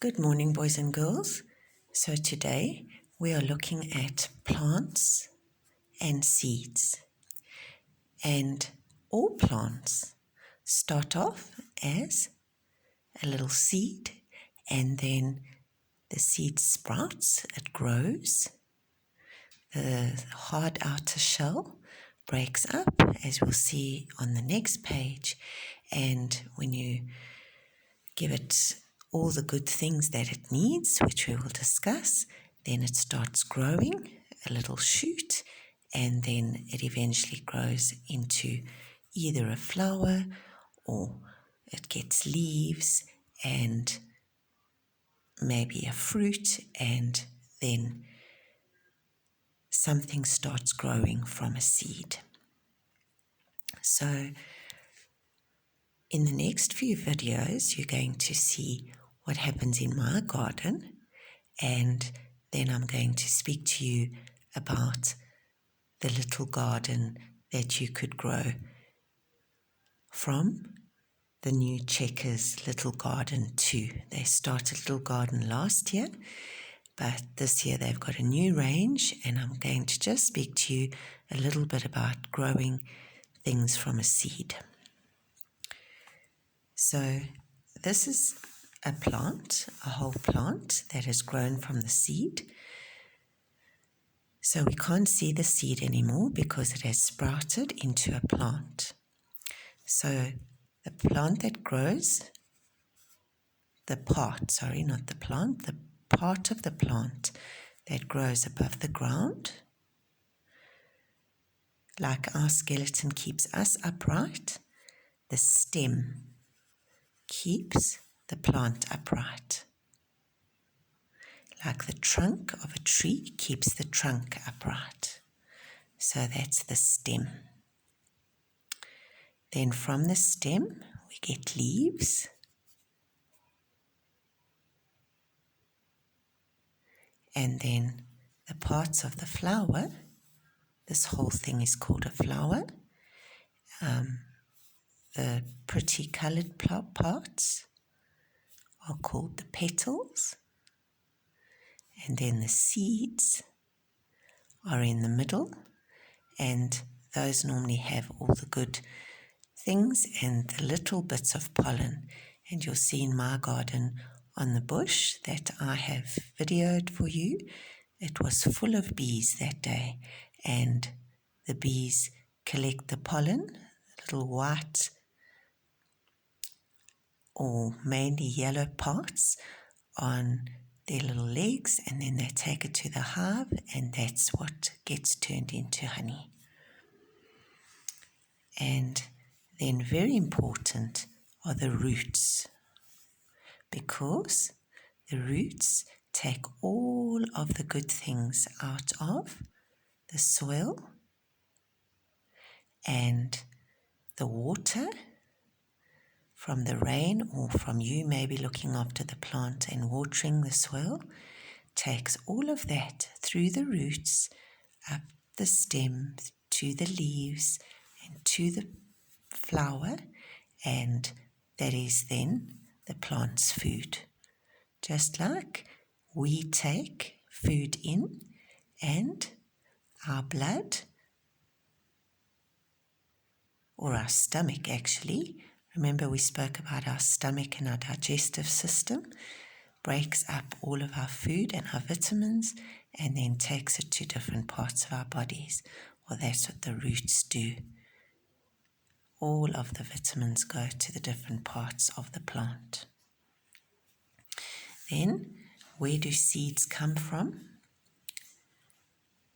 Good morning, boys and girls. So today we are looking at plants and seeds. And all plants start off as a little seed, and then the seed sprouts, it grows. The hard outer shell breaks up, as we'll see on the next page, and when you give it all the good things that it needs, which we will discuss, then it starts growing a little shoot, and then it eventually grows into either a flower or it gets leaves and maybe a fruit, and then something starts growing from a seed. So in the next few videos, you're going to see what happens in my garden, and then I'm going to speak to you about the little garden that you could grow from the new Checkers Little Garden 2. They started Little Garden last year, but this year they've got a new range, and I'm going to just speak to you a little bit about growing things from a seed. So this is a plant, a whole plant that has grown from the seed. So we can't see the seed anymore because it has sprouted into a plant. So the plant that grows, the part of the plant that grows above the ground, like our skeleton keeps us upright, the stem keeps the plant upright. Like the trunk of a tree keeps the trunk upright. So that's the stem. Then from the stem, we get leaves. And then the parts of the flower, this whole thing is called a flower. The pretty colored parts are called the petals. And then the seeds are in the middle, and those normally have all the good things and the little bits of pollen. And you'll see in my garden on the bush that I have videoed for you, it was full of bees that day, and the bees collect the pollen, little white or mainly yellow parts on their little legs, and then they take it to the hive, and that's what gets turned into honey. And then very important are the roots, because the roots take all of the good things out of the soil and the water from the rain, or from you maybe looking after the plant and watering the soil, takes all of that through the roots, up the stem, to the leaves, and to the flower, and that is then the plant's food. Just like we take food in, and our blood, or our stomach actually, remember we spoke about our stomach and our digestive system, breaks up all of our food and our vitamins and then takes it to different parts of our bodies. Well, that's what the roots do. All of the vitamins go to the different parts of the plant. Then, where do seeds come from?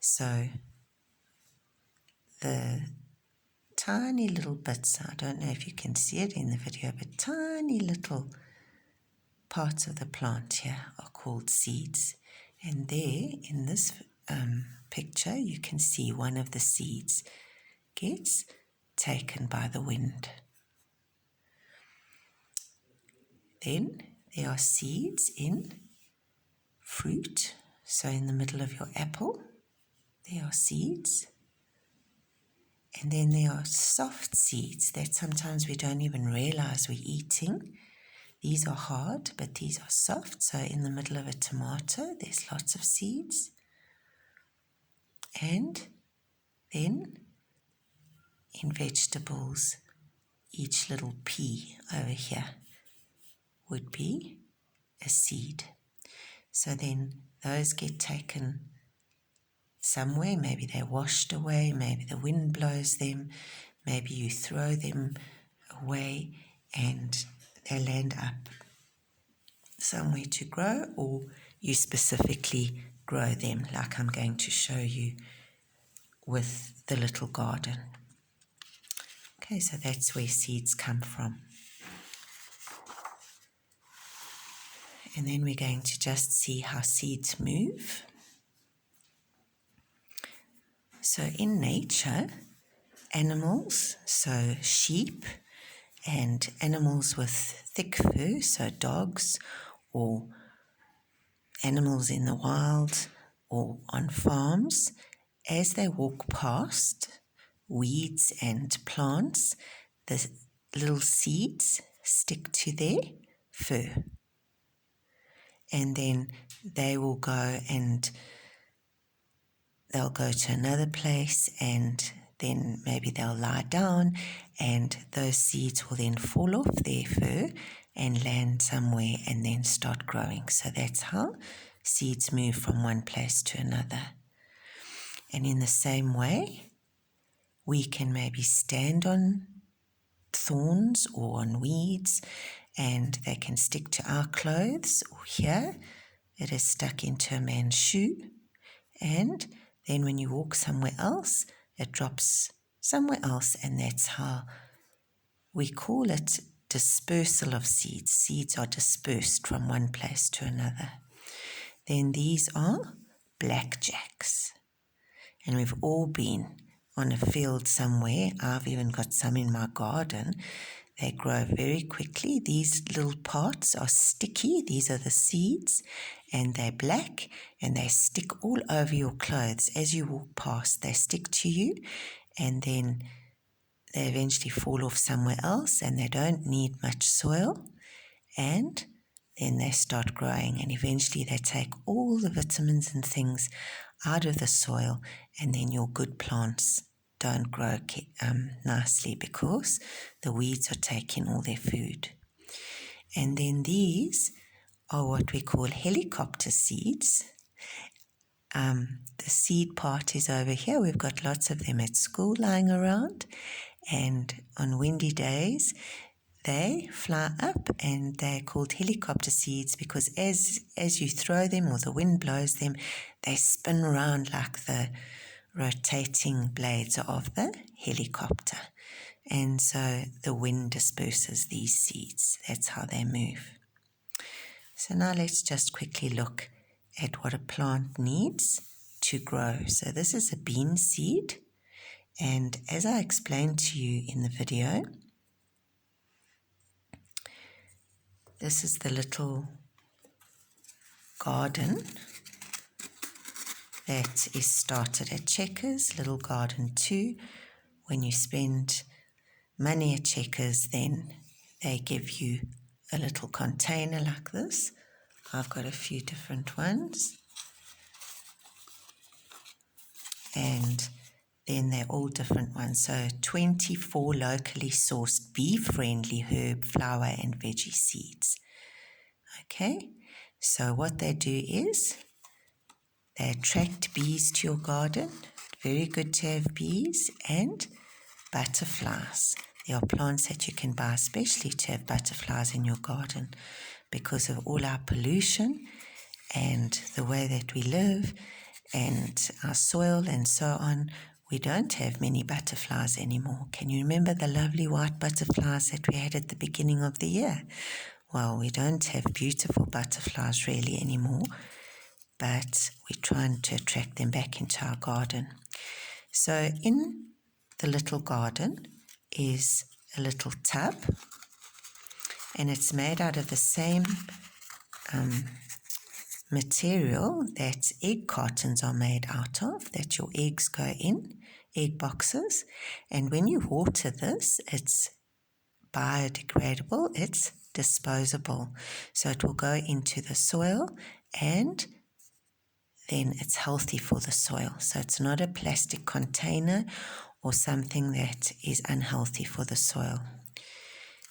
So, the tiny little bits, I don't know if you can see it in the video, but tiny little parts of the plant here are called seeds. And there, in this picture, you can see one of the seeds gets taken by the wind. Then there are seeds in fruit. So in the middle of your apple, there are seeds. And then there are soft seeds that sometimes we don't even realize we're eating. These are hard, but these are soft. So in the middle of a tomato, there's lots of seeds. And then in vegetables, each little pea over here would be a seed. So then those get taken somewhere. Maybe they're washed away, maybe the wind blows them, maybe you throw them away and they land up somewhere to grow, or you specifically grow them like I'm going to show you with the little garden. Okay, so that's where seeds come from. And then we're going to just see how seeds move. So in nature, animals, so sheep and animals with thick fur, so dogs or animals in the wild or on farms, as they walk past weeds and plants, the little seeds stick to their fur. And then they will go and they'll go to another place, and then maybe they'll lie down, and those seeds will then fall off their fur and land somewhere and then start growing. So that's how seeds move from one place to another. And in the same way, we can maybe stand on thorns or on weeds, and they can stick to our clothes, or here it is stuck into a man's shoe, and then when you walk somewhere else, it drops somewhere else, and that's how we call it dispersal of seeds. Seeds are dispersed from one place to another. Then these are blackjacks, and we've all been on a field somewhere. I've even got some in my garden. They grow very quickly. These little parts are sticky. These are the seeds, and they're black, and they stick all over your clothes. As you walk past, they stick to you, and then they eventually fall off somewhere else, and they don't need much soil, and then they start growing, and eventually they take all the vitamins and things out of the soil, and then your good plants don't grow nicely because the weeds are taking all their food. And then these are what we call helicopter seeds. The seed part is over here. We've got lots of them at school lying around, and on windy days they fly up, and they're called helicopter seeds because as you throw them or the wind blows them, they spin around like the rotating blades of the helicopter. And so the wind disperses these seeds. That's how they move. So now let's just quickly look at what a plant needs to grow. So this is a bean seed. And as I explained to you in the video, this is the little garden that is started at Checkers, Little Garden 2. When you spend money at Checkers, then they give you a little container like this. I've got a few different ones. And then they're all different ones. So 24 locally sourced bee-friendly herb, flower, and veggie seeds. Okay, so what they do is they attract bees to your garden. Very good to have bees, and butterflies. There are plants that you can buy especially to have butterflies in your garden because of all our pollution and the way that we live and our soil and so on. We don't have many butterflies anymore. Can you remember the lovely white butterflies that we had at the beginning of the year? Well, we don't have beautiful butterflies really anymore, but we're trying to attract them back into our garden. So in the little garden is a little tub, and it's made out of the same material that egg cartons are made out of, that your eggs go in, egg boxes. And when you water this, it's biodegradable, it's disposable. So it will go into the soil and then it's healthy for the soil. So it's not a plastic container or something that is unhealthy for the soil.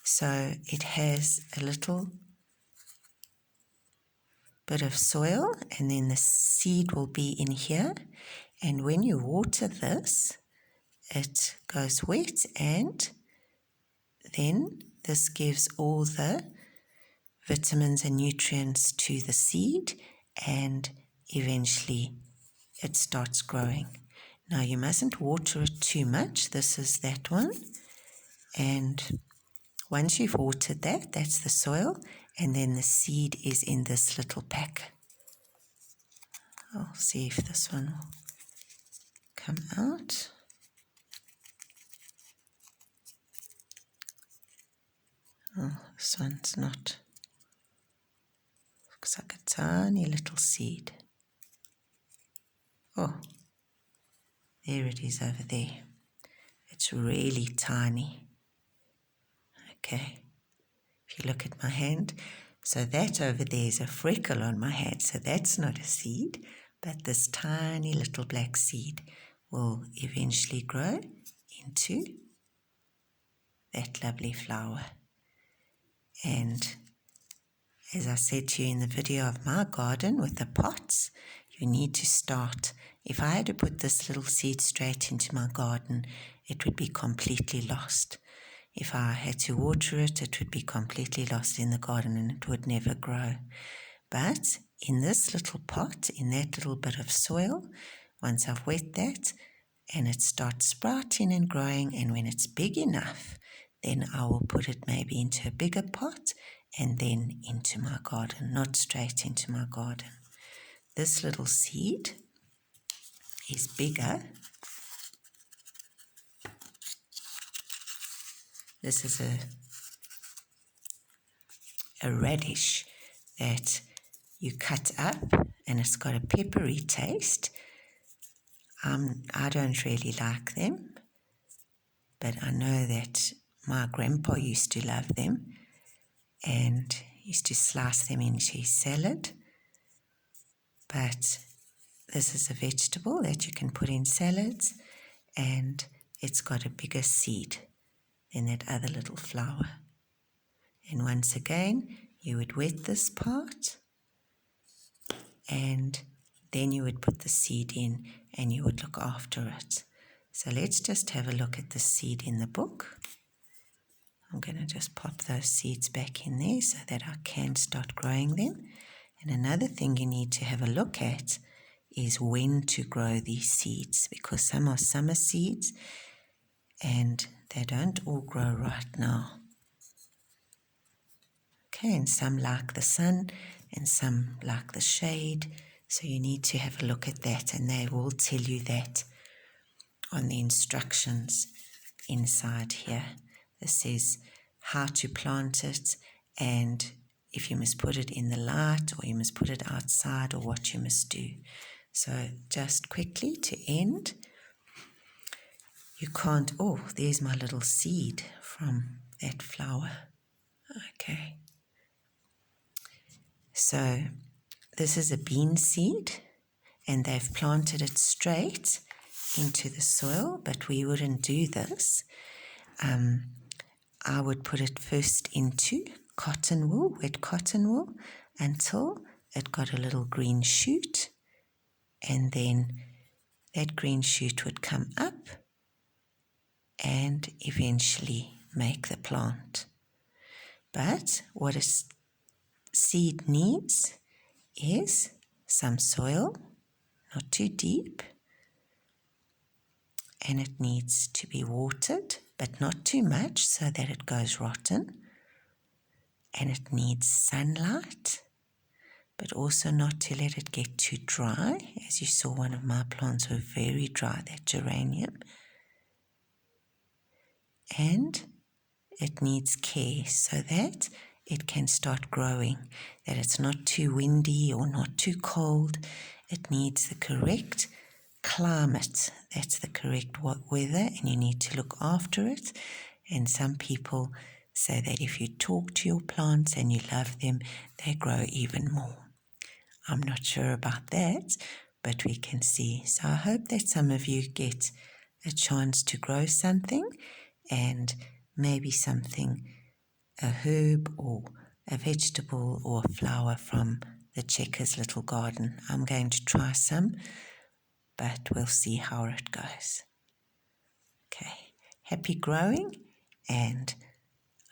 So it has a little bit of soil and then the seed will be in here. And when you water this, it goes wet and then this gives all the vitamins and nutrients to the seed and eventually it starts growing. Now you mustn't water it too much. This is that one. And once you've watered that, that's the soil, and then the seed is in this little pack. I'll see if this one will come out. Oh, this one's not. Looks like a tiny little seed. Oh, there it is over there. It's really tiny. Okay, if you look at my hand, so that over there is a freckle on my hand, so that's not a seed, but this tiny little black seed will eventually grow into that lovely flower. And as I said to you in the video of my garden with the pots, you need to start. If I had to put this little seed straight into my garden, it would be completely lost. If I had to water it, it would be completely lost in the garden and it would never grow. But in this little pot, in that little bit of soil, once I've wet that and it starts sprouting and growing, and when it's big enough, then I will put it maybe into a bigger pot and then into my garden, not straight into my garden. This little seed is bigger. This is a radish that you cut up and it's got a peppery taste. I don't really like them, but I know that my grandpa used to love them and used to slice them into his salad. But this is a vegetable that you can put in salads, and it's got a bigger seed than that other little flower. And once again, you would wet this part, and then you would put the seed in and you would look after it. So let's just have a look at the seed in the book. I'm going to just pop those seeds back in there so that I can start growing them. And another thing you need to have a look at is when to grow these seeds, because some are summer seeds and they don't all grow right now. Okay, and some like the sun and some like the shade, so you need to have a look at that, and they will tell you that on the instructions inside here. This says how to plant it and if you must put it in the light or you must put it outside or what you must do. So just quickly to end, you can't, oh, there's my little seed from that flower. Okay. So this is a bean seed and they've planted it straight into the soil, but we wouldn't do this. I would put it first into cotton wool, wet cotton wool, until it got a little green shoot, and then that green shoot would come up and eventually make the plant. But what a seed needs is some soil, not too deep, and it needs to be watered, but not too much so that it goes rotten. And it needs sunlight, but also not to let it get too dry. As you saw, one of my plants were very dry, that geranium. And it needs care so that it can start growing, that it's not too windy or not too cold. It needs the correct climate, that's the correct weather, and you need to look after it. And some people so that if you talk to your plants and you love them, they grow even more. I'm not sure about that, but we can see. So I hope that some of you get a chance to grow something, and maybe something, a herb or a vegetable or a flower from the Checkers little garden. I'm going to try some, but we'll see how it goes. Okay, happy growing, and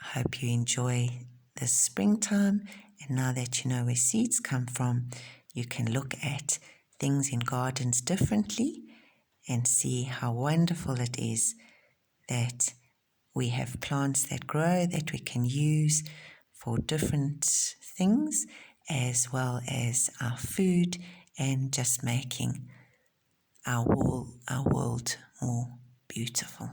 I hope you enjoy the springtime. And now that you know where seeds come from, you can look at things in gardens differently and see how wonderful it is that we have plants that grow that we can use for different things, as well as our food, and just making our world more beautiful.